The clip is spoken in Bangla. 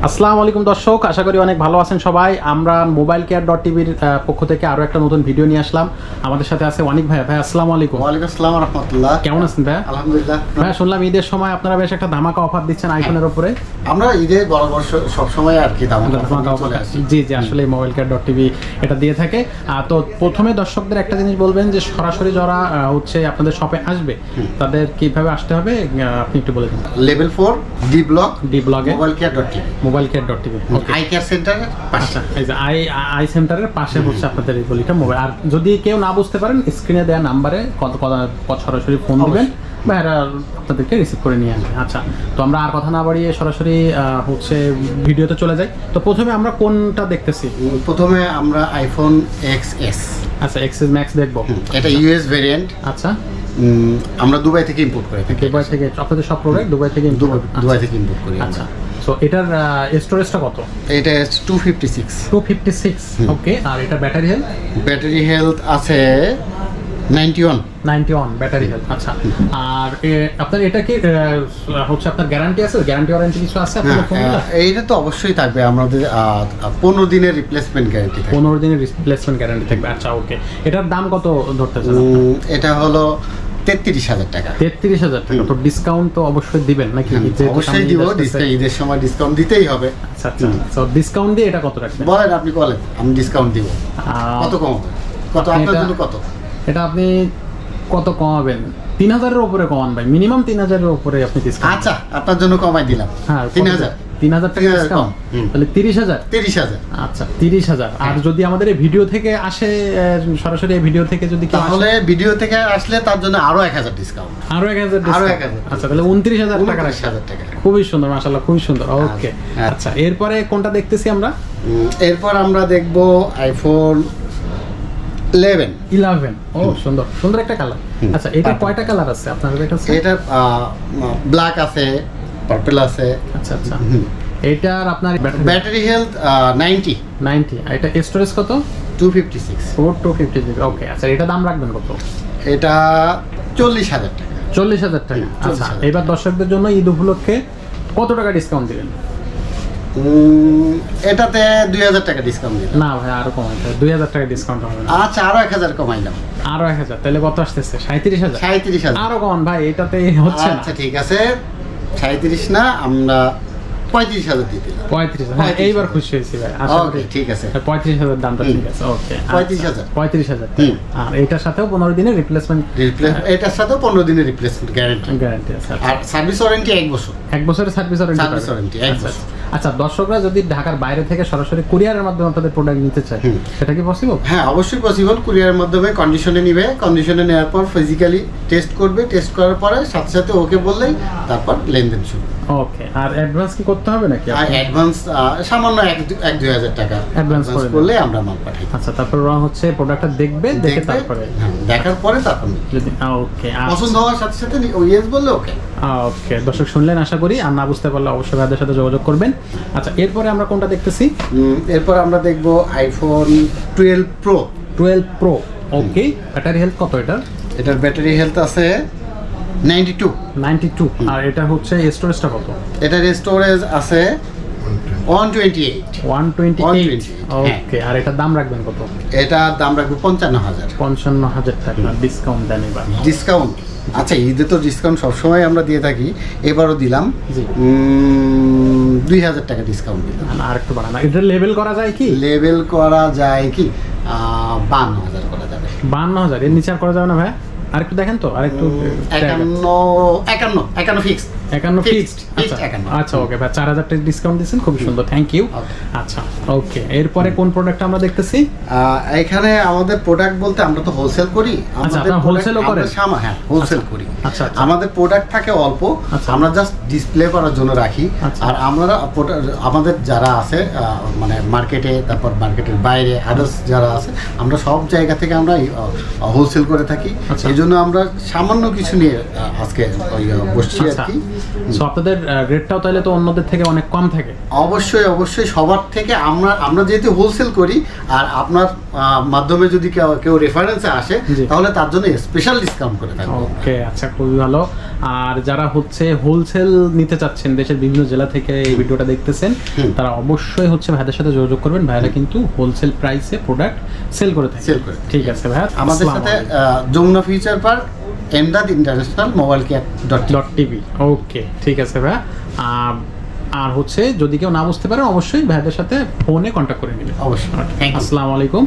আসসালামু আলাইকুম দর্শক, আশা করি অনেক ভালো আছেন সবাই। আমরা মোবাইল কেয়ার .টিভির পক্ষ থেকে আরো একটা নতুন ভিডিও নিয়ে আসলাম। আমাদের সাথে আছে অনেক ভাই। ভাই আসসালামু আলাইকুম। ওয়ালাইকুম আসসালাম ওয়া রাহমাতুল্লাহ। কেমন আছেন ভাই? আলহামদুলিল্লাহ। ভাই শুনলাম ঈদের সময় আপনারা বেশ একটা ধামাকা অফার দিচ্ছেন আইফোনের উপরে। আমরা ঈদের বরাবর সব সময় আর কি ধামাকা চলে আসে। জি জি, আসলে মোবাইল কেয়ার .টিভি এটা দিয়ে থাকে। তো প্রথমে দর্শকদের একটা জিনিস বলবেন যে সরাসরি যারা হচ্ছে আপনাদের শপে আসবে তাদের কিভাবে আসতে হবে আপনি একটু বলে দিন। লেভেল 4 ডি ব্লগে mobile care .TV eye care সেন্টারের পাশে। আচ্ছা, এই যে আই সেন্টারের পাশে হচ্ছে আপনাদের এই গলিটা মোবাইল। আর যদি কেউ না বুঝতে পারেন স্ক্রিনে দেওয়া নাম্বারে সরাসরি ফোন দিবেন, ভাইরা আপনাদেরকে রিসিভ করে নিয়ে আসবে। আচ্ছা, তো আমরা আর কথা না বাড়িয়ে সরাসরি হচ্ছে ভিডিওতে চলে যাই। তো প্রথমে আমরা কোনটা দেখতেছি? প্রথমে আমরা আইফোন XS। আচ্ছা, এক্সএস ম্যাক্স দেখবো। এটা ইউএস ভেরিয়েন্ট। আচ্ছা, আমরা দুবাই থেকে ইম্পোর্ট করে থাকি। দুবাই থেকে আপনাদের সব প্রোডাক্ট দুবাই থেকে দুবাই থেকে ইম্পোর্ট করি। আচ্ছা, সো এটার স্টোরেজটা কত? এটা 256। ওকে। আর এটা ব্যাটারি হেলথ? ব্যাটারি হেলথ আছে 91 ব্যাটারি হেলথ। আচ্ছা, আর আপনার এটা কি হচ্ছে আপনার গ্যারান্টি আছে? গ্যারান্টি ওয়ারেন্টি কিছু আছে আপনাদের ফোনটা? এইটা তো অবশ্যই থাকবে। আমাদের 15 দিনের রিপ্লেসমেন্ট গ্যারান্টি থাকবে। 15 দিনের রিপ্লেসমেন্ট গ্যারান্টি থাকবে। আচ্ছা, ওকে। এটার দাম কত ধরতেছেন? এটা হলো 33,000 টাকা। 33,000 টাকা। তো ডিসকাউন্ট তো অবশ্যই দিবেন নাকি? অবশ্যই দিব। ঈদের সময় ডিসকাউন্ট দিতেই হবে। আচ্ছা আচ্ছা, সো ডিসকাউন্ট দিয়ে এটা কত রাখবেন? বলেন, আপনি বলেন, আমি ডিসকাউন্ট দিব। কত কমাবেন? কত আপনার জন্য কত? এটা আপনি কত কমাবেন? 3,000-এর উপরে কমান ভাই, মিনিমাম 3,000-এর উপরে আপনি ডিসকাউন্ট। আচ্ছা, আপনার জন্য কমাই দিলাম। হ্যাঁ, 3,000 টাকা ডিসকাউন্ট, তাহলে 30,000। আচ্ছা, 30,000। আর যদি আমাদের এই ভিডিও থেকে আসে, সরাসরি এই ভিডিও থেকে যদি তাহলে ভিডিও থেকে আসলে তার জন্য আরো 1,000 ডিসকাউন্ট। আরো 1,000 ডিসকাউন্ট। আচ্ছা, তাহলে 29,000 টাকা রাখবেন। খুবই সুন্দর, মাশাআল্লাহ, খুবই সুন্দর। ওকে। আচ্ছা, এরপরে কোনটা দেখতেছি আমরা? এরপর আমরা দেখব আইফোন 11। ও, সুন্দর সুন্দর একটা কালার। আচ্ছা, এটা কয়টা কালার আছে আপনাদের কাছে? এটা ব্ল্যাক আছে, পার্পল আছে। আচ্ছা আচ্ছা। এটার আপনার ব্যাটারি হেলথ 90। আর এটা স্টোরেজ কত? 256। 256। ওকে। আচ্ছা, এটা দাম রাখবেন কত? এটা 40,000 টাকা। 40,000 টাকা। আচ্ছা, এবার দর্শকদের জন্য ঈদ উপলক্ষে কত টাকা ডিসকাউন্ট দিবেন? এটাতে 2,000 টাকা ডিসকাউন্ট দিলাম। না ভাই, আরো কমাই, 2,000 টাকা ডিসকাউন্ট হবে না। আচ্ছা, আরো 1,000 কমাইলাম। আরো 1,000, তাহলে কত আসতেছে? 37,000। আরো কমান ভাই, এটাতে হচ্ছে না। আচ্ছা, ঠিক আছে, 37 না, আমরা 35,000 দিয়ে দিলাম। 35,000। হ্যাঁ, এইবার খুশি হয়েছি ভাই। ওকে, ঠিক আছে। 35,000 দামটা ঠিক আছে। ওকে, 35,000। 35,000। আর এটার সাথেও 15 দিনের রিপ্লেসমেন্ট। এটার সাথেও 15 দিনের রিপ্লেসমেন্ট গ্যারান্টি আছে। আর সার্ভিস ওয়ারেন্টি 1 বছর। 1 বছরের সার্ভিস ওয়ারেন্টি। 1 বছর। আচ্ছা, দর্শকরা যদি ঢাকার বাইরে থেকে সরাসরি কুরিয়ারের মাধ্যমে আপনাদের প্রোডাক্ট নিতে চায়, সেটা কি পসিবল? হ্যাঁ, অবশ্যই পসিবল। কুরিয়ারের মাধ্যমে কন্ডিশনে নিবে, কন্ডিশনে নেওয়ার পর ফিজিক্যালি টেস্ট করবে, টেস্ট করার পরে সাথে সাথে ওকে বললেই তারপর লেনদেন শুরু। ওকে। আর অ্যাডভান্স কি করতে হবে নাকি? অ্যাডভান্স সামান্য 1-2,000 টাকা অ্যাডভান্স করলে আমরা মাল পাঠাই। আচ্ছা, তারপর ওরা হচ্ছে প্রোডাক্টটা দেখবে, দেখে তারপরে দেখার পরে তারপর যদি ওকে পছন্দ হওয়ার সাথে সাথে ইয়েস বললে ওকে। ওকে, দর্শক শুনলেন আশা করি। আর না বুঝতে পারলে অবশ্যই ভাইদের সাথে যোগাযোগ করবেন। আচ্ছা, এরপরে আমরা কোনটা দেখতেছি? এরপর আমরা দেখব আইফোন 12 প্রো। ওকে। ব্যাটারি হেলথ কত এটার? এটার ব্যাটারি হেলথ আছে 92। আর এটা হচ্ছে স্টোরেজটা কত? এটার স্টোরেজ আছে 128। ওকে। আর এটার দাম রাখবেন কত? এটার দাম রাখবো 55,000 টাকা। ডিসকাউন্ট দেন এবার? ডিসকাউন্ট, আচ্ছা, ঈদে তো ডিসকাউন্ট সবসময় আমরা দিয়ে থাকি, এবারও দিলাম। 2,000 টাকা ডিসকাউন্ট দিলাম। আর একটু বাড়ান। এটা লেভেল করা যায় কি? 52,000 করা যাবে। 52,000 এর নিচে আর করা যাবে না ভাই? আর একটু দেখেন তো, আর একটু 51 ফিক্সড। 51 ফিক্সড। আচ্ছা, ওকে ভাই, 4,000 টাকা ডিসকাউন্ট দিয়েছেন, খুব সুন্দর, থ্যাংক ইউ। আচ্ছা, ওকে। এরপরে কোন প্রোডাক্ট আমরা দেখতেছি? এখানে আমাদের প্রোডাক্ট বলতে আমরা তো হোলসেল করি। আমাদের হোলসেলও করেন? হ্যাঁ, হোলসেল করি। আচ্ছা, আমাদের প্রোডাক্ট থাকে অল্প, আমরা জাস্ট ডিসপ্লে করার জন্য রাখি। আর আমরা আমাদের যারা আছে মানে মার্কেটে, তারপর মার্কেটের বাইরে আদার্স যারা আছে, আমরা সব জায়গা থেকে আমরা হোলসেল করে থাকি। এই জন্য আমরা সামান্য কিছু নিয়ে আজকে বসছি আর কি। সো আপনাদের রেটটাও তাহলে তো অন্যদের থেকে অনেক কম থাকে? অবশ্যই সবার থেকে। আমরা যেহেতু হোলসেল করি, আর আপনার মাধ্যমে যদি কেউ রেফারেন্সে আসে, তাহলে তার জন্য স্পেশাল ডিসকাউন্ট করে থাকবো। ওকে, আচ্ছা, খুবই ভালো। আর যারা হচ্ছে হোলসেল নিতে চাচ্ছেন দেশের বিভিন্ন জেলা থেকে এই ভিডিওটা দেখতেছেন, তারা অবশ্যই হচ্ছে ভাইদের সাথে যোগাযোগ করবেন। ভাইরা কিন্তু হোলসেল প্রাইসে প্রোডাক্ট সেল করে থাকে। ঠিক আছে ভাইয়া, আমাদের সাথে Jamuna future park, Emdad international, mobile care .tv। Okay, ঠিক আছে ভাইয়া। আর হচ্ছে যদি কেউ না বুঝতে পারে অবশ্যই ভাইদের সাথে ফোনে কন্ট্যাক্ট করে নেবেন। অবশ্যই। আসসালামু আলাইকুম।